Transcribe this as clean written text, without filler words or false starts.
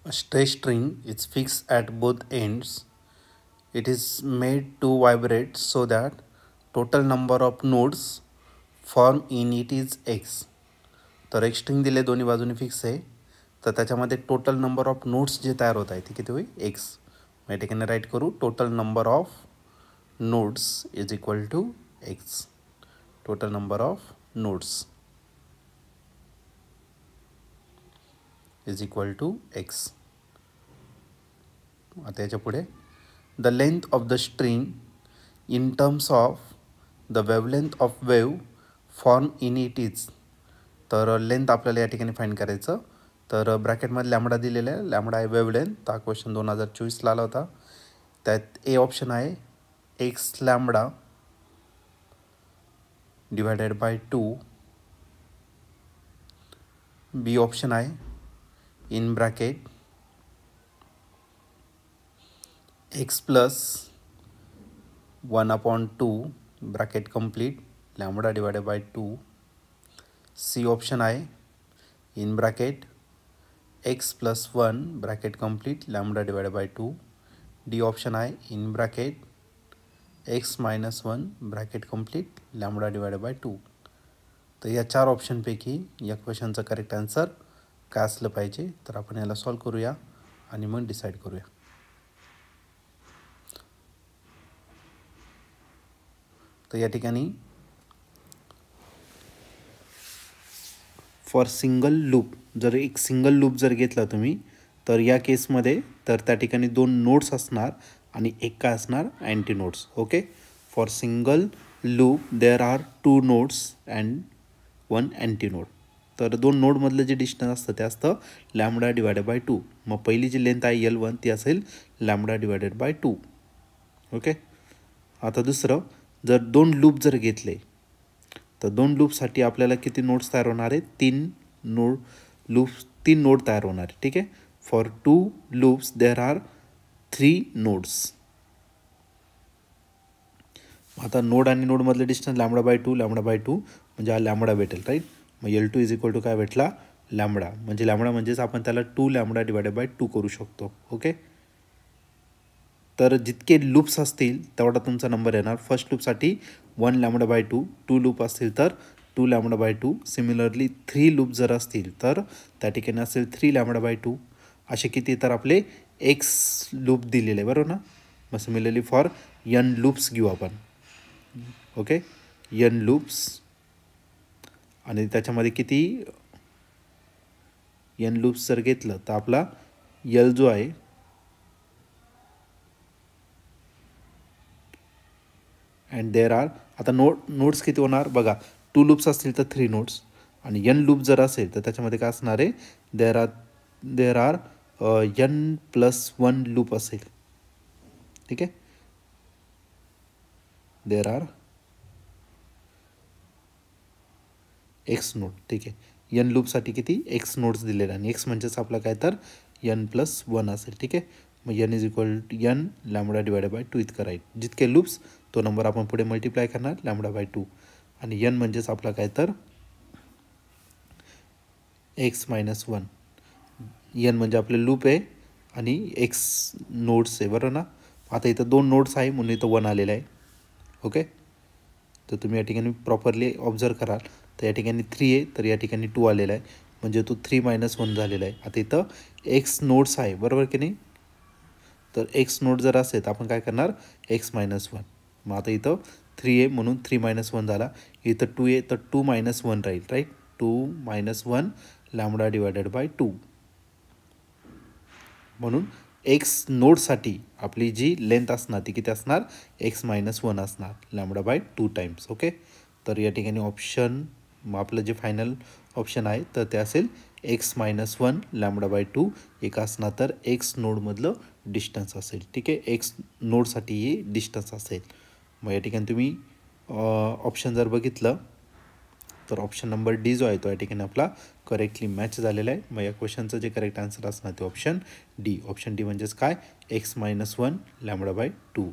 A stress string is fixed at both ends. It is made to vibrate so that total number of nodes form in it is x. तर एक string दिले दोन्ही बाजूने fix आहे तर त्याच्यामध्ये total number of nodes जे तयार होत आहे ते किती होईल एक्स. या ठिकाणी राईट करू total number of nodes is equal to X. Total number of nodes is equal to X. आता याच्या पुढे the length of the string in terms of the wavelength of wave form in it is. तर length आपल्याला या ठिकाणी find करायचं. तर ब्रॅकेटमध्ये lambda दिलेला आहे. लॅमडा आहे वेवलेंथ. हा क्वेश्चन 2024ला आला होता. त्यात ए ऑप्शन आहे X lambda divided by 2. B option आहे in bracket X plus 1/2 bracket complete lambda divided by 2. C option आहे in bracket X plus 1 bracket complete lambda divided by 2. D option आहे in bracket X minus 1 bracket complete lambda divided by 2. तर या 4 ऑप्शनपैकी या क्वेश्चनचं correct answer काय असलं पाहिजे तर आपण याला सॉल्व करूया आणि मग डिसाईड करूया. तर या ठिकाणी फॉर सिंगल लूप जर एक सिंगल लूप जर घेतला तुम्ही तर या केसमध्ये तर त्या ठिकाणी 2 नोड्स असणार आणि एक काय असणार anti nodes. Okay. For single loop there are 2 nodes and 1 anti node. तर 2 नोडमधलं जे डिस्टन्स असतं ते असतं लॅमडा डिवायडेड बाय 2. मग पहिली जी लेंथ आहे L1 ती असेल लॅमडा डिवायडेड बाय 2. ओके. आता दुसरं जर 2 लूप जर घेतले तर 2 लूपसाठी आपल्याला किती नोड्स तयार होणार आहे 3 नोड तयार होणार आहे. ठीक आहे. For 2 loops there are 3 nodes. आता नोड आणि नोडमधलं डिस्टन्स लॅमडा बाय 2 म्हणजे हा लॅमडा भेटेल राईट. मग L2 इज इक्वल टू काय भेटला लॅमडा. म्हणजे लॅमडा म्हणजेच आपण त्याला 2 लॅमडा डिवायडेड बाय 2 करू शकतो. ओके. तर जितके लूप्स असतील तेवढा तुमचा नंबर येणार. फर्स्ट लूपसाठी 1 लॅमडा बाय 2. 2 लूप असतील तर 2 लॅमडा बाय 2. सिमिलरली 3 लूप जर असतील तर त्या ठिकाणी असेल 3 लॅमडा बाय 2. असे किती तर आपले एक्स लूप दिलेले बरोबर ना. मग सिमिलरली फॉर n लूप्स घेऊ आपण. ओके. n लूप्स आणि त्याच्यामध्ये किती n लूप्स जर घेतलं तर आपला L जो आहे अँड देअर आर आता नोड्स किती होणार बघा. 2 लूप्स असतील तर 3 नोड्स आणि n लूप जर असेल तर त्याच्यामध्ये काय असणार आहे देअर आर n+1 लूप असेल. ठीक आहे. There are X node. ठीक आहे. n लूपसाठी किती एक्स नोड्स दिलेले आणि एक्स म्हणजेच आपला काय तर n+1 असेल. ठीक आहे. मग n is equal to n lambda divided by 2 इतकं राहील. जितके लूप्स तो नंबर आपण पुढे मल्टिप्लाय करणार लॅमडा बाय 2 आणि n म्हणजेच आपला काय तर x-1. n म्हणजे आपले लूप आहे आणि x नोड्स आहे बरोबर ना. आता इथं 2 नोड्स आहे म्हणून इथं 1 आलेलं आहे. ओके. तर तुम्ही या ठिकाणी प्रॉपरली ऑब्झर्व कराल तर या ठिकाणी 3 आहे तर या ठिकाणी 2 आलेला आहे म्हणजे तो 3-1 झालेला आहे. आता इथं x नोड्स आहे बरोबर की नाही. तर x नोड जर असेल तर आपण काय करणार x-1. मग आता इथं 3 आहे म्हणून 3-1 झाला. इथं 2 आहे तर 2-1 राहील राईट. 2-1 lambda divided by 2. म्हणून एक्स नोडसाठी आपली जी लेंथ असणार ती किती असणार x-1 असणार लॅमडा बाय 2 टाइम्स. ओके. तर या ठिकाणी ऑप्शन मग आपलं जे फायनल ऑप्शन आहे तर ते असेल x-1 लॅमडा बाय 2. एक असणार तर एक्स नोडमधलं डिस्टन्स असेल. ठीक आहे. एक्स नोडसाठी हे डिस्टन्स असेल. मग या ठिकाणी तुम्ही ऑप्शन जर बघितलं तर ऑप्शन नंबर डी जो आहे तो या ठिकाणी आपला करेक्टली मॅच झालेला आहे. मग या क्वेश्चनचं जे करेक्ट आन्सर असणार ते ऑप्शन डी. ऑप्शन डी म्हणजेच काय x-1 लॅमडा बाय 2.